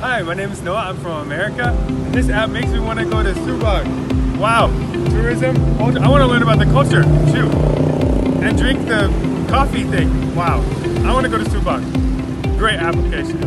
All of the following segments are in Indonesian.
Hi, my name is Noah. I'm from America. And this app makes me want to go to Subang. Wow, tourism, culture. I want to learn about the culture too. And drink the coffee thing. Wow, I want to go to Subang. Great application.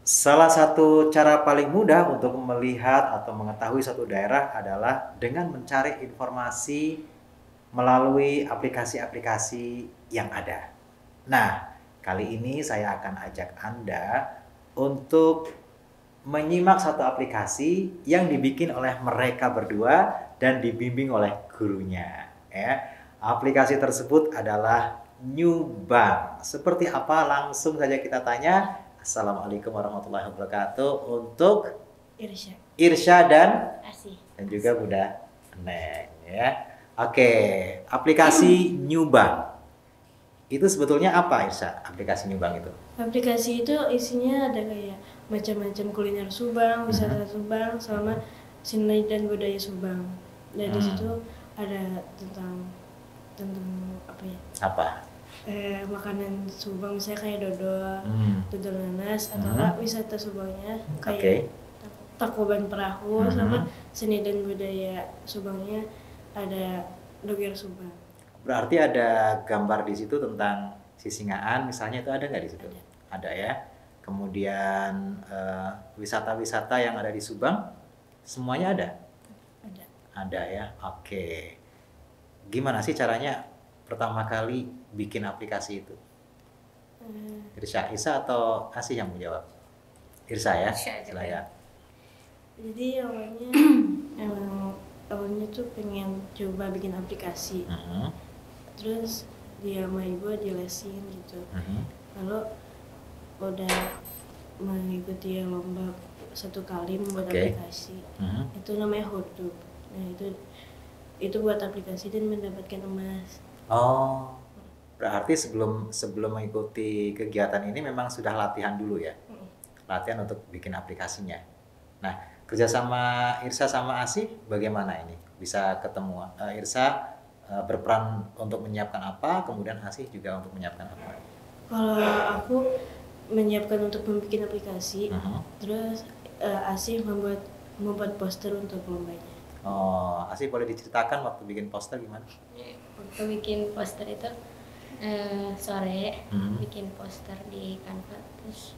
Salah satu cara paling mudah untuk melihat atau mengetahui suatu daerah adalah dengan mencari informasi melalui aplikasi-aplikasi yang ada. Nah, kali ini saya akan ajak Anda untuk menyimak satu aplikasi yang dibikin oleh mereka berdua dan dibimbing oleh gurunya. Ya. Aplikasi tersebut adalah Newbank. Seperti apa? Langsung saja kita tanya. Assalamualaikum warahmatullahi wabarakatuh untuk Irsya dan Asih. dan juga Bunda Neng ya. Oke, aplikasi Newbank. Itu sebetulnya apa, Irsya? Aplikasi Newbank itu? Aplikasi itu isinya ada kayak macam-macam kuliner Subang, wisata Subang, sama seni dan budaya Subang. Dan di situ ada tentang apa ya? Apa? Makanan Subang misalnya kayak dodol, dodol nanas, atau wisata Subangnya kayak Tangkuban Perahu, sama seni dan budaya Subangnya ada Doger Subang. Berarti ada gambar di situ tentang Sisingaan misalnya, itu ada nggak di situ? Ada ya. Kemudian wisata-wisata yang ada di Subang semuanya ada? Ada. Ada ya. Oke. Gimana sih caranya pertama kali bikin aplikasi itu? Irsa atau Asih yang menjawab? Irsa ya. Silakan. Jadi awalnya tuh pengen coba bikin aplikasi. Terus dia sama ibu dilesin gitu. Lalu udah mengikuti lomba 1 kali membuat aplikasi. Itu namanya Hotub. Nah itu buat aplikasi dan mendapatkan emas. Oh, berarti sebelum mengikuti kegiatan ini memang sudah latihan dulu ya? Latihan untuk bikin aplikasinya. Nah, kerjasama Irsa sama Asih bagaimana ini? Bisa ketemu Irsa berperan untuk menyiapkan apa, kemudian Asih juga untuk menyiapkan apa? Kalau aku menyiapkan untuk membuat aplikasi, terus Asih membuat poster untuk lombanya. Oh, Asih boleh diceritakan waktu bikin poster gimana? Waktu bikin poster itu sore bikin poster di Canva, terus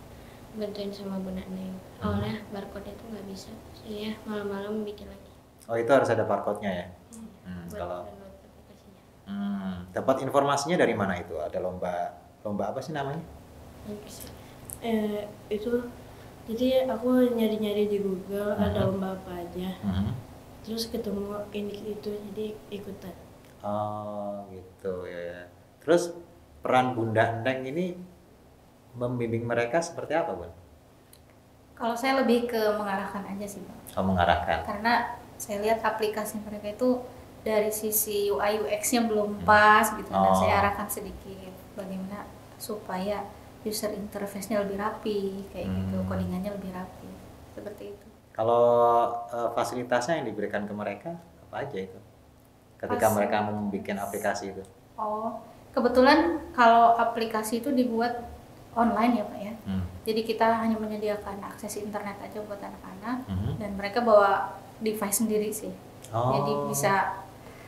bantuin sama Bunda Neng. Awalnya barcode itu nggak bisa, ya malam-malam bikin lagi. Oh, itu harus ada barcode-nya ya? Kalau dapat informasinya dari mana itu? Ada lomba apa sih namanya? Itu jadi aku nyari-nyari di Google ada lomba apa aja. Terus ketemu ini itu, jadi ikutan. Oh gitu ya. Terus peran Bunda Neng ini membimbing mereka seperti apa, Bun? Kalau saya lebih ke mengarahkan aja sih, Bang. Oh, mengarahkan. Karena saya lihat aplikasi mereka itu dari sisi UI UX-nya belum pas gitu. Dan saya arahkan sedikit bagaimana supaya user interface-nya lebih rapi kayak gitu, codingannya lebih rapi. Seperti itu. Kalau fasilitasnya yang diberikan ke mereka apa aja itu? Ketika mereka membuat aplikasi itu. Oh, kebetulan kalau aplikasi itu dibuat online ya Pak ya. Jadi kita hanya menyediakan akses internet aja buat anak-anak dan mereka bawa device sendiri sih. Jadi bisa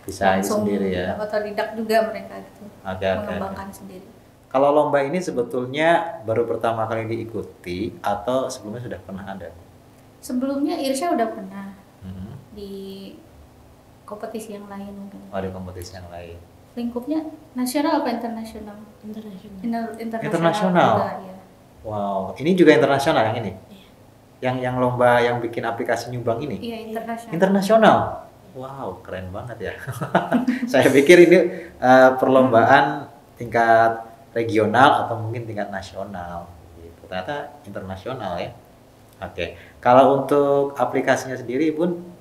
langsung sendiri ya. Otodidak juga mereka gitu. Mengembangkan sendiri. Kalau lomba ini sebetulnya baru pertama kali diikuti atau sebelumnya sudah pernah ada? Sebelumnya Irsya udah pernah di kompetisi yang lain mungkin. Oh, di kompetisi yang lain. Lingkupnya nasional apa internasional? Internasional. Juga, ya. Wow, ini juga internasional yang ini? Iya. Yang lomba yang bikin aplikasi Newbank ini? Iya, internasional. Internasional? Wow, keren banget ya. Saya pikir ini perlombaan tingkat regional atau mungkin tingkat nasional. Gitu. Ternyata internasional ya. Oke. Kalau untuk aplikasinya sendiri, Bun,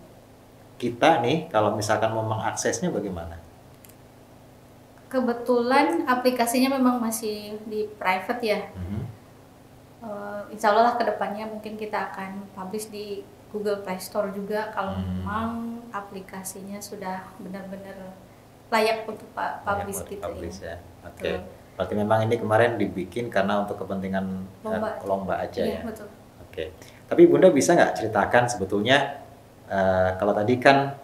kita nih kalau misalkan mau mengaksesnya bagaimana? Kebetulan aplikasinya memang masih di private ya. insya Allah lah kedepannya mungkin kita akan publish di Google Play Store juga kalau memang aplikasinya sudah benar-benar layak untuk publish gitu ya. Oke. Berarti memang ini kemarin dibikin karena untuk kepentingan lomba aja ya. Betul. Oke. Tapi Bunda bisa nggak ceritakan sebetulnya kalau tadi kan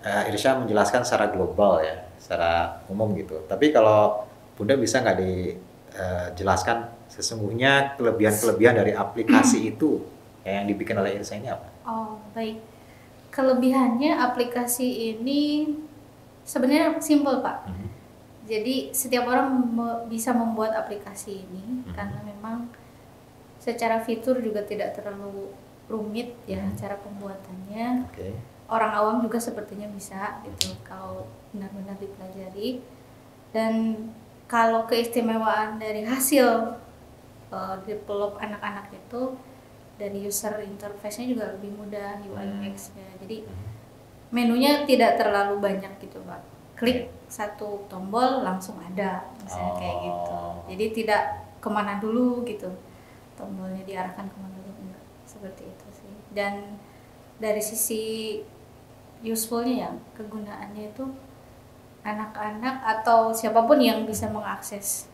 Irsya menjelaskan secara global ya, secara umum gitu. Tapi kalau Bunda bisa nggak dijelaskan sesungguhnya kelebihan-kelebihan dari aplikasi itu yang dibikin oleh Irsya ini apa? Oh baik. Kelebihannya aplikasi ini sebenarnya simpel Pak. Jadi setiap orang bisa membuat aplikasi ini karena memang secara fitur juga tidak terlalu rumit ya cara pembuatannya. Orang awam juga sepertinya bisa gitu kalau benar-benar dipelajari. Dan kalau keistimewaan dari hasil develop anak-anak itu dari user interface-nya juga lebih mudah, UI UX-nya. Jadi menunya tidak terlalu banyak gitu Pak. Klik satu tombol langsung ada misalnya kayak gitu. Jadi tidak kemana dulu gitu. Tombolnya diarahkan kemana dulu, enggak. Seperti itu sih. Dan dari sisi useful-nya ya, kegunaannya itu anak-anak atau siapapun yang bisa mengakses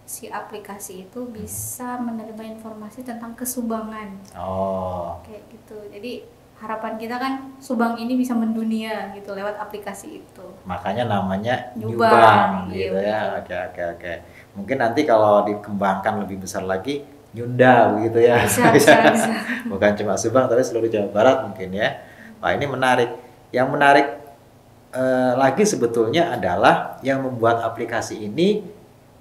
si aplikasi itu bisa menerima informasi tentang kesumbangan. Kayak gitu. Jadi harapan kita kan Subang ini bisa mendunia gitu lewat aplikasi itu. Makanya namanya Nyubang gitu ya. Oke. Mungkin nanti kalau dikembangkan lebih besar lagi Nyunda begitu ya. Bisa. Bukan cuma Subang tapi seluruh Jawa Barat mungkin ya. Wah, ini menarik. Yang menarik lagi sebetulnya adalah yang membuat aplikasi ini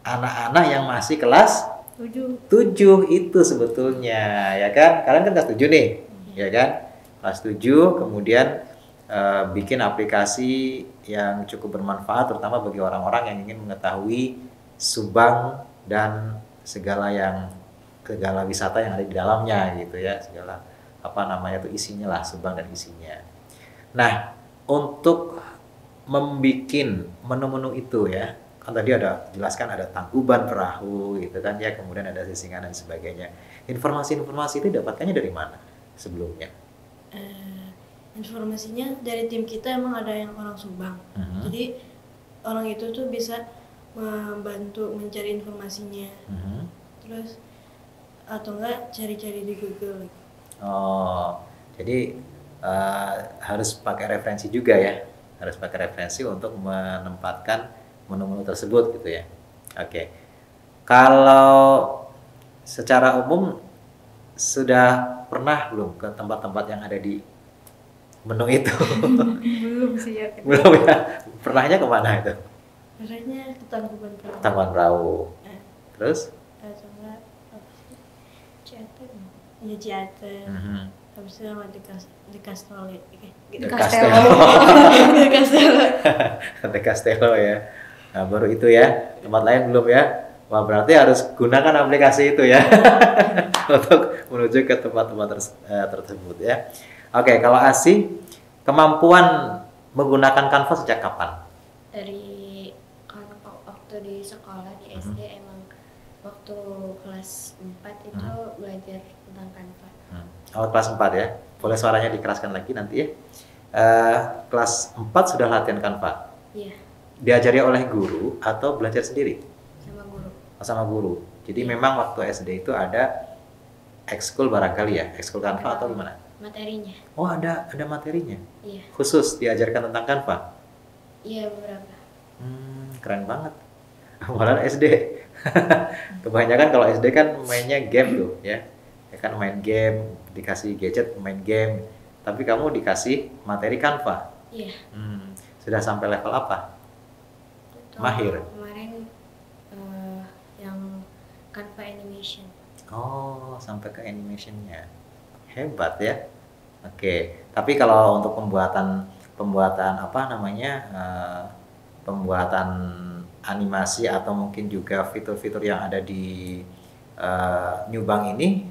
anak-anak yang masih kelas 7 itu sebetulnya ya kan. Kalian kan kelas 7 nih, ya kan? Kelas 7 kemudian bikin aplikasi yang cukup bermanfaat terutama bagi orang-orang yang ingin mengetahui Subang dan segala wisata yang ada di dalamnya gitu ya, segala isinya lah, Subang dan isinya. Nah, untuk membikin menu-menu itu ya, kan tadi ada jelaskan ada Tangkuban Perahu gitu kan ya, kemudian ada Sisingan dan sebagainya. Informasi-informasi itu dapatkannya dari mana sebelumnya? Informasinya dari tim kita emang ada yang orang Subang. Jadi orang itu tuh bisa membantu mencari informasinya. Terus atau enggak cari-cari di Google. Jadi harus pakai referensi juga ya. Harus pakai referensi untuk menempatkan menu-menu tersebut gitu ya. Oke. Kalau secara umum sudah pernah belum ke tempat-tempat yang ada di menu itu? Belum sih ya. Belum ya. Pernahnya kemana itu? Pernahnya ke Tangkuban Perahu. Tangkuban Perahu. Terus? Iya Ciater. Habis itu sama di Castello. Di Castello ya. Nah, baru itu ya. Tempat lain belum ya. Wah, berarti harus gunakan aplikasi itu ya untuk menuju ke tempat-tempat tersebut ya. Oke, kalau Asi, kemampuan menggunakan Canva sejak kapan? Dari waktu di sekolah di SD emang waktu kelas 4 itu belajar tentang Canva. Kelas 4 ya. Boleh suaranya dikeraskan lagi nanti ya. Kelas 4 sudah latihan Canva? Iya. Diajari oleh guru atau belajar sendiri? Sama guru. Jadi memang waktu SD itu ada ekskul barangkali ya, ekskul Canva atau gimana? Materinya. Oh, ada materinya. Iya. Khusus diajarkan tentang Canva? Iya, beberapa. Keren banget. Malah SD. Kebanyakan kalau SD kan mainnya game tuh ya. Ya kan main game, dikasih gadget main game. Tapi kamu dikasih materi Canva. Iya. Sudah sampai level apa? Mahir. Kemarin yang Canva animation. Oh, sampai ke animationnya. Hebat ya. Oke. Tapi kalau untuk pembuatan pembuatan animasi atau mungkin juga fitur-fitur yang ada di Nyubang ini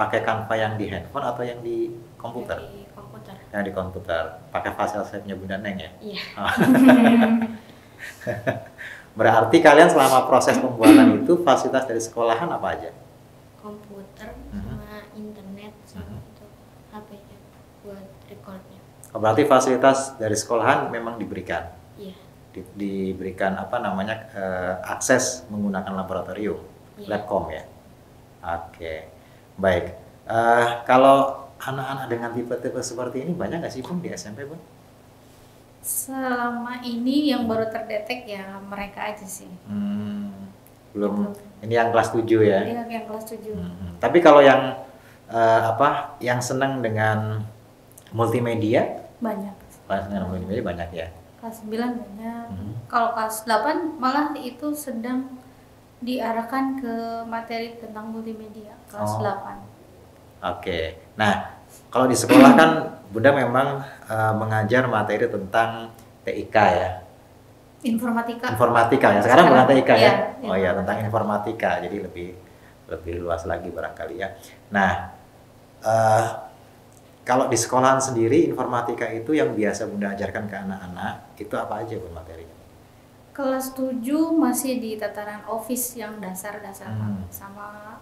pakai Canva yang di handphone atau yang di komputer? Di komputer. Yang di komputer. Pakai Facilset-nya Bunda Neng ya? Iya. Berarti kalian selama proses pembuatan itu fasilitas dari sekolahan apa aja? komputer sama internet sama itu HP-nya buat recordnya. Oh, berarti fasilitas dari sekolahan memang diberikan. Iya. Diberikan apa namanya akses menggunakan laboratorium, Labcom ya. Oke, baik. Kalau anak-anak dengan tipe-tipe seperti ini banyak nggak sih Bun di SMP Bun? Selama ini yang baru terdetek ya mereka aja sih. Belum. Ini yang kelas 7 ya? Iya, yang kelas 7. Tapi kalau yang yang senang dengan multimedia? Banyak. Dengan multimedia banyak ya? Kelas 9 banyak. Kalau kelas 8 malah itu sedang diarahkan ke materi tentang multimedia kelas 8. Oke. Nah, kalau di sekolah kan Bunda memang mengajar materi tentang TIK ya. Informatika ya. Sekarang bukan TIK ya. Oh iya, tentang informatika. Jadi lebih luas lagi barangkali ya. Nah, kalau di sekolahan sendiri informatika itu yang biasa Bunda ajarkan ke anak-anak itu apa aja Bu materinya? Kelas 7 masih di tataran office yang dasar-dasar sama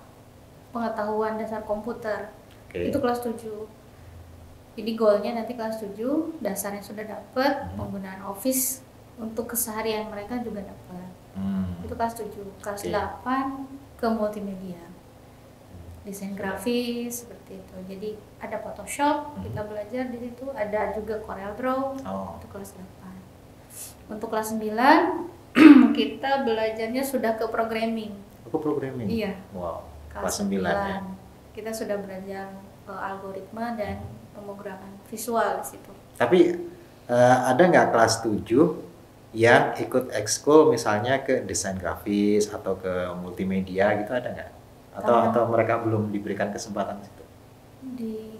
pengetahuan dasar komputer. Itu kelas 7. Jadi goalnya nanti kelas 7 dasarnya sudah dapat, penggunaan office untuk keseharian mereka juga dapat. Itu kelas 7. Kelas 8 ke multimedia. Desain grafis seperti itu. Jadi ada Photoshop, kita belajar di situ, ada juga CorelDRAW. Itu kelas 8. Untuk kelas 9 kita belajarnya sudah ke programming. Ke programming. Iya. Wow. Kelas 9 ya. Kita sudah belajar algoritma dan pemrograman visual di situ. Tapi ada nggak kelas 7 yang ikut ekskul misalnya ke desain grafis atau ke multimedia gitu, ada nggak? Atau mereka belum diberikan kesempatan situ?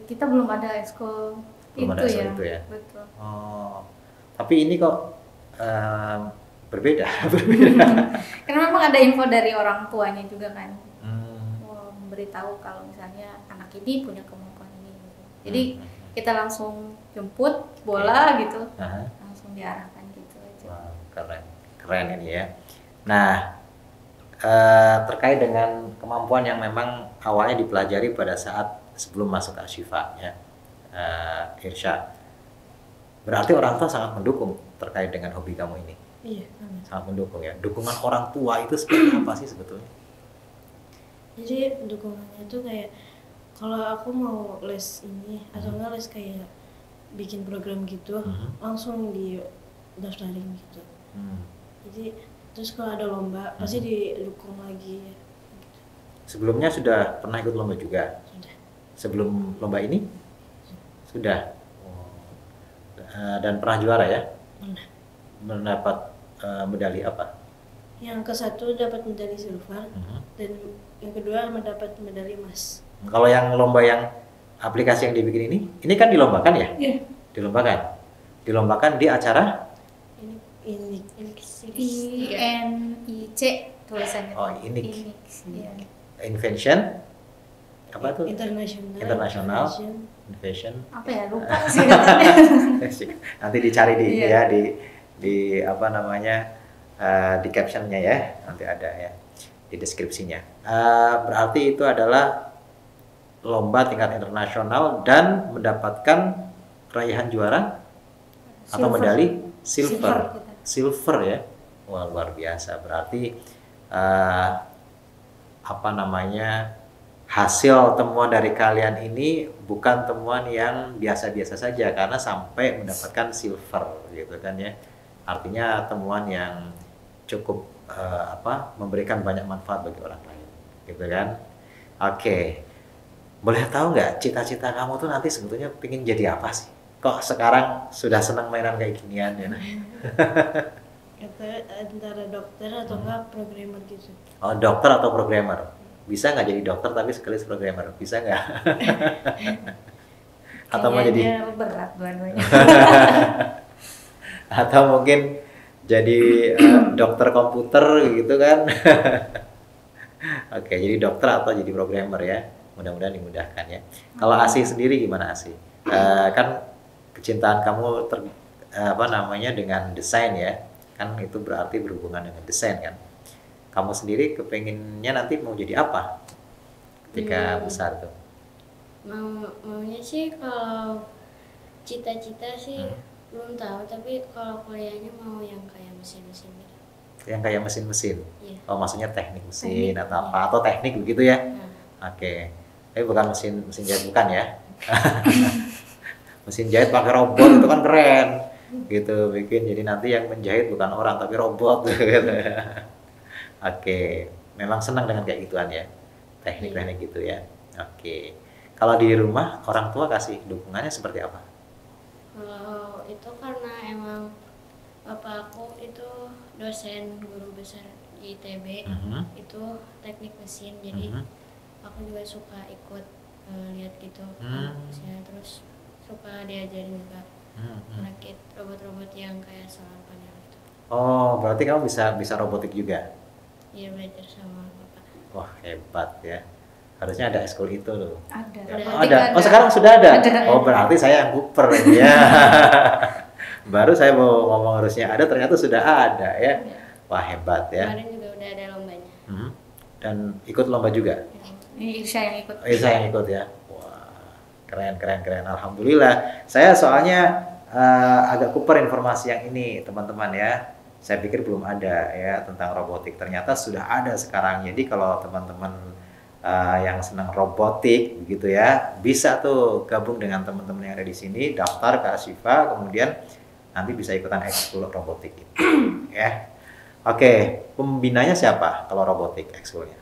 Kita belum ada ekskul itu ya. Betul. Oh, tapi ini kok berbeda. Karena memang ada info dari orang tuanya juga kan, memberitahu kalau misalnya anak ini punya kemampuan ini. Jadi kita langsung jemput bola gitu, langsung diarahkan gitu aja. Wow, keren ini ya. Nah, terkait dengan kemampuan yang memang awalnya dipelajari pada saat sebelum masuk Ashifa ya, Irsya, berarti orang tua sangat mendukung terkait dengan hobi kamu ini. Iya, sangat mendukung ya. Dukungan orang tua itu seperti apa sih sebetulnya? Jadi dukungannya itu kayak kalau aku mau les ini atau enggak les kayak bikin program gitu, langsung di daftarin gitu. Jadi terus kalau ada lomba pasti didukung lagi ya. Gitu. Sebelumnya sudah pernah ikut lomba juga? Sudah. Sebelum lomba ini? Sudah. Dan pernah juara ya? Pernah. Mendapat medali apa? Yang ke satu dapat medali silver dan yang kedua mendapat medali emas. Kalau yang lomba yang aplikasi yang dibikin ini kan dilombakan ya? Iya. Dilombakan di acara? INIC tulisannya. Oh, INIC. Iya. Invention apa tuh? International Invention. Apa ya, lupa sih. Nanti dicari di apa namanya di captionnya ya, nanti ada ya di deskripsinya. Berarti itu adalah lomba tingkat internasional dan mendapatkan raihan juara atau medali silver ya. Wah, luar biasa. Berarti apa namanya, hasil temuan dari kalian ini bukan temuan yang biasa-biasa saja karena sampai mendapatkan silver gitu kan ya. Artinya temuan yang cukup memberikan banyak manfaat bagi orang lain gitu kan. Oke. Boleh tahu nggak cita-cita kamu tuh nanti sebetulnya pengen jadi apa sih? Kok sekarang sudah senang mainan kayak ginian ya? Kata antara dokter atau enggak programmer gitu. Oh, dokter atau programmer? Bisa nggak jadi dokter tapi sekaligus programmer? Bisa nggak? Atau mau jadi berat dua-duanya. Atau mungkin jadi dokter komputer gitu kan? Oke, jadi dokter atau jadi programmer ya. Mudah-mudahan dimudahkan ya. Kalau Asi sendiri gimana Asi? Kan kecintaan kamu dengan desain ya, kan itu berarti berhubungan dengan desain kan. Kamu sendiri kepenginnya nanti mau jadi apa ketika besar tuh? Maunya sih kalau cita-cita sih belum tahu, tapi kalau kuliahnya mau yang kayak mesin-mesin gitu. Yang kayak mesin-mesin? Iya. Oh maksudnya teknik mesin atau apa? Atau teknik begitu ya? Oke. Tapi bukan mesin jahit, bukan ya? Mesin jahit pakai robot itu kan keren gitu, bikin jadi nanti yang menjahit bukan orang tapi robot gitu. Oke, memang senang dengan kayak gituan ya, teknik-teknik gitu ya. Oke, kalau di rumah orang tua kasih dukungannya seperti apa? Kalau itu karena emang bapak aku itu dosen guru besar di ITB, itu teknik mesin, jadi aku juga suka ikut lihat gitu, terus suka diajarin juga merakit robot-robot yang kayak solar panel gitu. Oh, berarti kamu bisa robotik juga? Iya, belajar sama bapak. Wah, hebat ya. Harusnya ada ekskul itu loh. Ada. Ya, ada. Oh, sekarang sudah ada. Oh, berarti saya yang kuper ya. Baru saya mau ngomong harusnya ada, ternyata sudah ada ya. Wah, hebat ya. Kemarin juga udah ada lombanya. Dan ikut lomba juga? Ini Irsa yang ikut. Irsa yang ikut ya. Keren. Alhamdulillah. Saya soalnya agak kuper informasi yang ini, teman-teman ya. Saya pikir belum ada ya tentang robotik. Ternyata sudah ada sekarang. Jadi kalau teman-teman yang senang robotik begitu ya, bisa tuh gabung dengan teman-teman yang ada di sini, daftar ke Ashifa, kemudian nanti bisa ikutan ekskul robotik gitu. Ya. Oke, pembinanya siapa kalau robotik ekskulnya?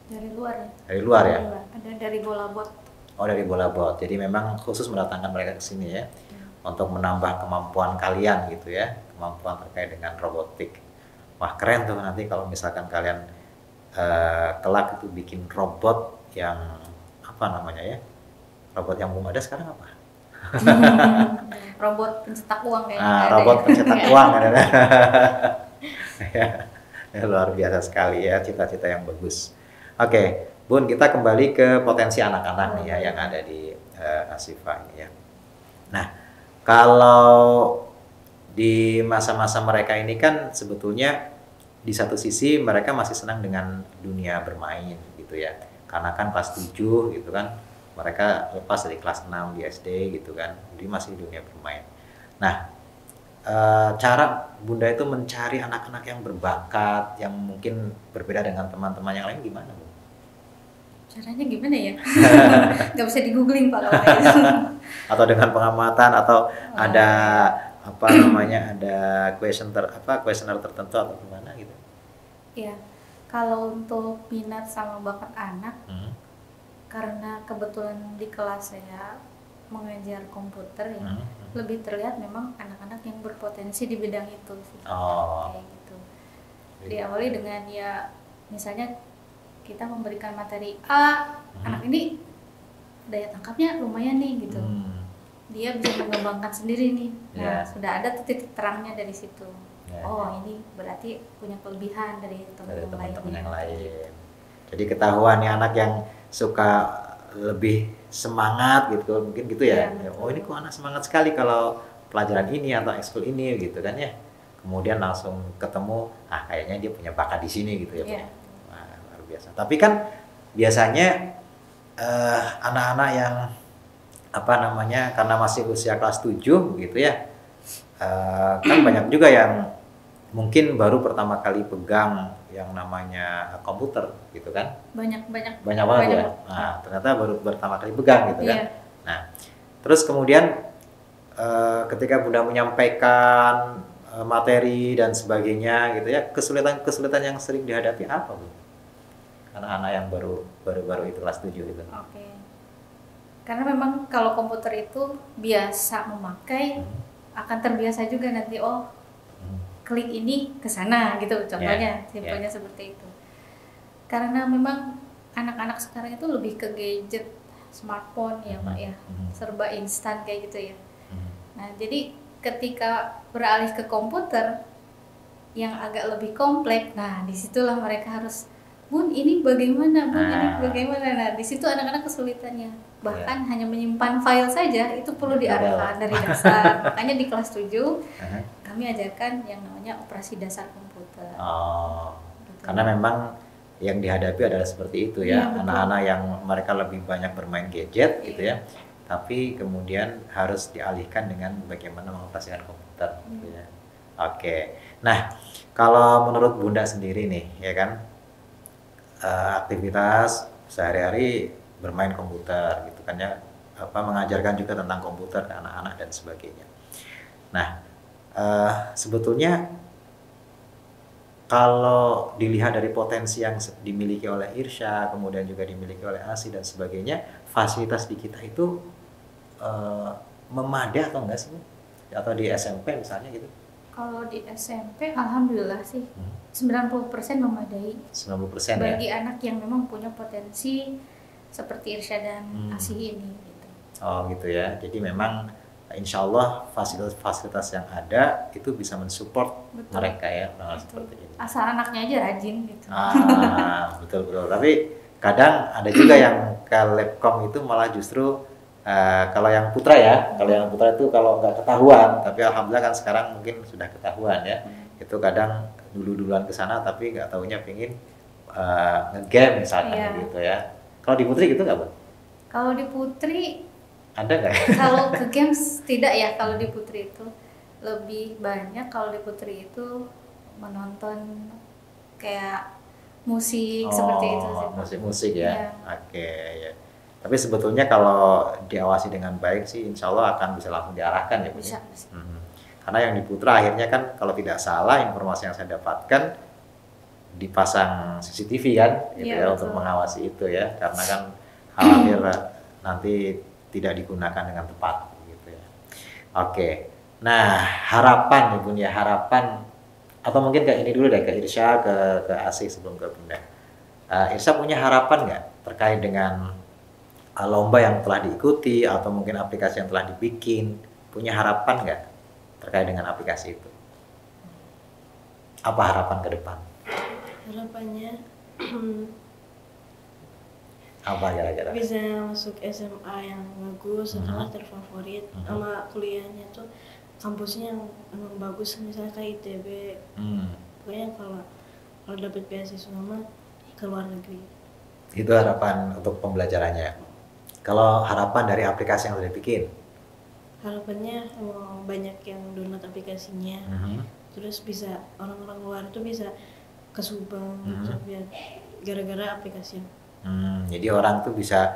Dari luar ya? Dari luar ya? Ada dari Bolabot. Oh, dari Bolabot. Jadi memang khusus mendatangkan mereka ke sini ya, untuk menambah kemampuan kalian gitu ya, kemampuan terkait dengan robotik. Wah, keren tuh nanti kalau misalkan kalian kelak itu bikin robot yang apa namanya ya? Robot yang belum ada sekarang apa? Robot pencetak uang kayaknya. Robot pencetak uang ada. Ya, luar biasa sekali ya, cita-cita yang bagus. Oke, Bun, kita kembali ke potensi anak-anak nih ya yang ada di Ashifa ini ya. Nah, kalau di masa-masa mereka ini kan sebetulnya di satu sisi mereka masih senang dengan dunia bermain gitu ya. Karena kan kelas 7 gitu kan, mereka lepas dari kelas 6 di SD gitu kan, jadi masih di dunia bermain. Nah, cara Bunda itu mencari anak-anak yang berbakat, yang mungkin berbeda dengan teman-teman yang lain gimana, Bu? Caranya gimana ya? Gak bisa di-googling Pak kalau kayak gitu. Atau dengan pengamatan atau ada apa namanya, ada kuesioner tertentu atau gimana gitu? Iya, kalau untuk minat sama bakat anak, karena kebetulan di kelas saya mengajar komputer ya, lebih terlihat memang anak-anak yang berpotensi di bidang itu sih. Kayak gitu. Diawali dengan ya misalnya kita memberikan materi A, anak ini daya tangkapnya lumayan nih gitu. Dia bisa mengembangkan sendiri nih. Nah, sudah ada titik terangnya dari situ. Ini berarti punya kelebihan dari teman-teman yang lain. Jadi ketahuan nih anak yang suka lebih semangat gitu, mungkin gitu ya. Oh, ini kok anak semangat sekali kalau pelajaran ini atau ekskul ini gitu kan ya. Kemudian langsung ketemu, kayaknya dia punya bakat di sini gitu ya. Wah, luar biasa. Tapi kan biasanya anak-anak yang apa namanya, karena masih usia kelas 7 gitu ya, kan banyak juga yang mungkin baru pertama kali pegang yang namanya komputer gitu kan. Banyak banget ya. Nah, ternyata baru pertama kali pegang gitu kan. Nah, terus kemudian ketika Bunda menyampaikan materi dan sebagainya gitu ya, kesulitan yang sering dihadapi apa, Bu? Anak-anak yang baru itu kelas 7 gitu. Oke. Karena memang kalau komputer itu biasa memakai, akan terbiasa juga nanti klik ini ke sana gitu contohnya, simpelnya seperti itu. Karena memang anak-anak sekarang itu lebih ke gadget, smartphone ya Pak ya, serba instan kayak gitu ya. Nah, jadi ketika beralih ke komputer yang agak lebih kompleks, nah disitulah mereka harus, Bun ini bagaimana, Bun ini bagaimana. Nah, di situ anak-anak kesulitannya. Bahkan hanya menyimpan file saja itu perlu diarahkan dari dasar. Makanya di kelas 7 kami ajarkan yang namanya operasi dasar komputer. Karena memang yang dihadapi adalah seperti itu Iya, ya, betul. anak-anak yang mereka lebih banyak bermain gadget gitu ya, tapi kemudian harus dialihkan dengan bagaimana mengoperasikan komputer gitu ya. Oke, nah kalau menurut Bunda sendiri nih ya kan, aktivitas sehari-hari bermain komputer gitu kan ya, mengajarkan juga tentang komputer ke anak-anak dan sebagainya. Nah, sebetulnya kalau dilihat dari potensi yang dimiliki oleh Irsya, kemudian juga dimiliki oleh ASI dan sebagainya, fasilitas di kita itu memadai atau enggak sih? Atau di SMP misalnya gitu? Kalau di SMP, alhamdulillah sih 90% memadai 90% ya? bagi anak yang memang punya potensi seperti Irsya dan ASI ini. Gitu. Oh gitu ya, jadi memang insya Allah fasilitas-fasilitas yang ada itu bisa mensupport mereka ya, seperti ini. Asal anaknya aja rajin gitu. Betul. Tapi kadang ada juga yang ke Labcom itu malah justru kalau yang putra ya, kalau yang putra itu kalau nggak ketahuan, tapi alhamdulillah kan sekarang mungkin sudah ketahuan ya. Itu kadang duluan ke sana tapi nggak tahunya pingin nge-game misalkan gitu ya. Kalau di Putri gitu nggak, Bu? Kalau di Putri ada nggak? kalau ke games tidak ya. Kalau di Putri itu lebih banyak, kalau di Putri itu menonton kayak musik seperti itu sih. Musik ya. Oke ya. Tapi sebetulnya kalau diawasi dengan baik sih insya Allah akan bisa langsung diarahkan ya Bu. Bisa. Karena yang di Putra akhirnya kan kalau tidak salah informasi yang saya dapatkan dipasang CCTV kan gitu ya, untuk mengawasi itu ya, karena kan khawatir nanti tidak digunakan dengan tepat gitu ya. Oke. Nah, harapan Ibu ya, harapan atau mungkin kayak ini dulu deh, ke Irsya, ke ASI sebelum ke Bunda. Irsya punya harapan nggak terkait dengan lomba yang telah diikuti atau mungkin aplikasi yang telah dibikin? Punya harapan nggak terkait dengan aplikasi itu? Apa harapan ke depan? Harapannya Apa kira-kira? bisa masuk SMA yang bagus, setelah terfavorit, sama kuliahnya tuh kampusnya yang emang bagus, misalnya kayak ITB. Pokoknya kalau dapat beasiswa mah ke luar negeri. Itu harapan untuk pembelajarannya. Kalau harapan dari aplikasi yang sudah dibikin? Harapannya banyak yang download aplikasinya, terus bisa orang-orang luar itu bisa ke Subang gitu, biar gara-gara aplikasi. Jadi orang tuh bisa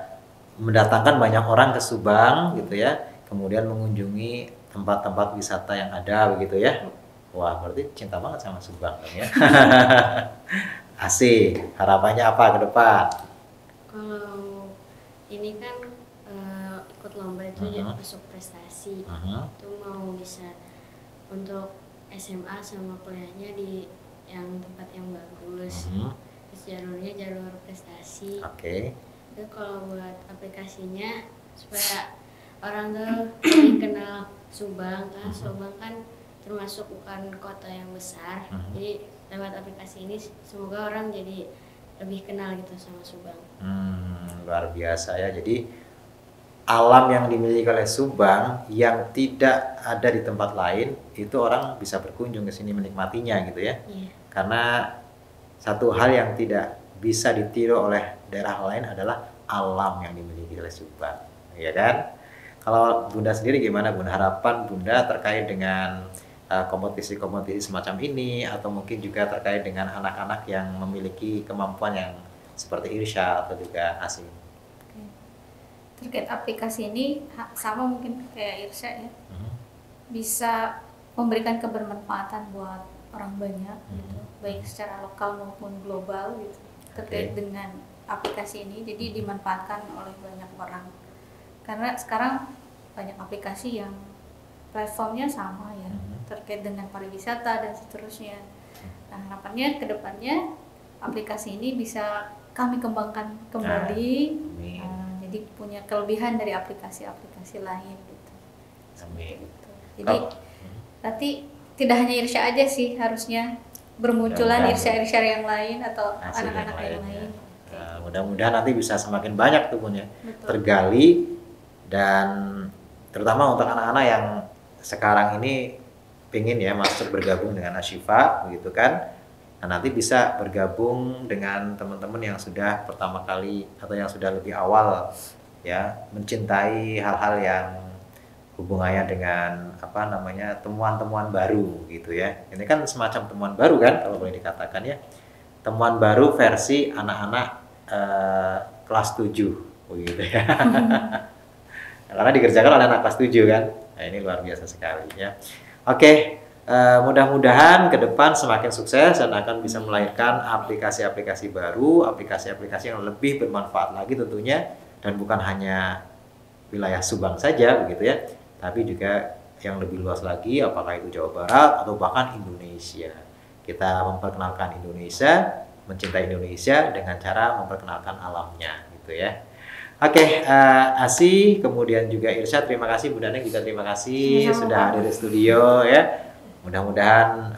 mendatangkan banyak orang ke Subang gitu ya, kemudian mengunjungi tempat-tempat wisata yang ada begitu ya. Wah, berarti cinta banget sama Subang kan ya. Asik. Harapannya apa ke depan? Kalau ini kan ikut lomba itu jadi masuk prestasi, itu mau bisa untuk SMA sama kuliahnya di yang tempat yang bagus, terus jalurnya jalur prestasi. Itu kalau buat aplikasinya supaya orang tuh lebih kenal Subang kan. Subang kan termasuk bukan kota yang besar, jadi lewat aplikasi ini semoga orang jadi lebih kenal gitu sama Subang. Luar biasa ya. Jadi alam yang dimiliki oleh Subang yang tidak ada di tempat lain itu orang bisa berkunjung ke sini menikmatinya gitu ya. Karena satu hal yang tidak bisa ditiru oleh daerah lain adalah alam yang dimiliki oleh Subang, ya kan? Kalau Bunda sendiri gimana Bunda? Harapan Bunda terkait dengan kompetisi-kompetisi semacam ini, atau mungkin juga terkait dengan anak-anak yang memiliki kemampuan yang seperti Irsya atau juga ASI? Terkait aplikasi ini sama mungkin kayak Irsya ya, bisa memberikan kebermanfaatan buat orang banyak gitu, baik secara lokal maupun global gitu, terkait dengan aplikasi ini. Jadi dimanfaatkan oleh banyak orang karena sekarang banyak aplikasi yang platformnya sama ya, terkait dengan pariwisata dan seterusnya. Nah, harapannya ke depannya aplikasi ini bisa kami kembangkan kembali, jadi punya kelebihan dari aplikasi-aplikasi lain gitu. Jadi nanti tidak hanya Irsya aja sih, harusnya bermunculan Irsya-Irsya yang lain atau anak-anak yang lain. Mudah-mudahan nanti bisa semakin banyak tuh Bun ya, tergali, dan terutama untuk anak-anak yang sekarang ini pengen ya masuk bergabung dengan Ashifa begitu kan, Nah, nanti bisa bergabung dengan teman-teman yang sudah pertama kali atau yang sudah lebih awal ya mencintai hal-hal yang hubungannya dengan apa namanya temuan-temuan baru gitu ya. Ini kan semacam temuan baru kan kalau boleh dikatakan ya. Temuan baru versi anak-anak kelas 7 begitu ya. Karena dikerjakan oleh anak kelas 7 kan. Nah, ini luar biasa sekali ya. Oke. Mudah-mudahan ke depan semakin sukses dan akan bisa melahirkan aplikasi-aplikasi baru, aplikasi-aplikasi yang lebih bermanfaat lagi tentunya, dan bukan hanya wilayah Subang saja begitu ya, tapi juga yang lebih luas lagi, apakah itu Jawa Barat atau bahkan Indonesia. Kita memperkenalkan Indonesia, mencintai Indonesia dengan cara memperkenalkan alamnya gitu ya. Oke, Asi, kemudian juga Irsyad, terima kasih. Bu Daneng juga terima kasih sudah hadir di studio ya. Mudah-mudahan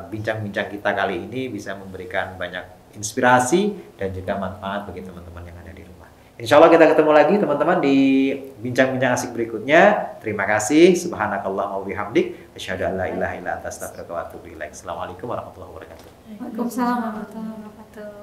bincang-bincang kita kali ini bisa memberikan banyak inspirasi dan juga manfaat bagi teman-teman yang ada di rumah. Insya Allah kita ketemu lagi teman-teman di bincang-bincang asik berikutnya. Terima kasih. Subhanakallahumma wa bihamdik, asyhadu an la ilaha illa anta astaghfiruka wa atubu ilaik. Assalamualaikum warahmatullahi wabarakatuh. Waalaikumsalam warahmatullahi wabarakatuh.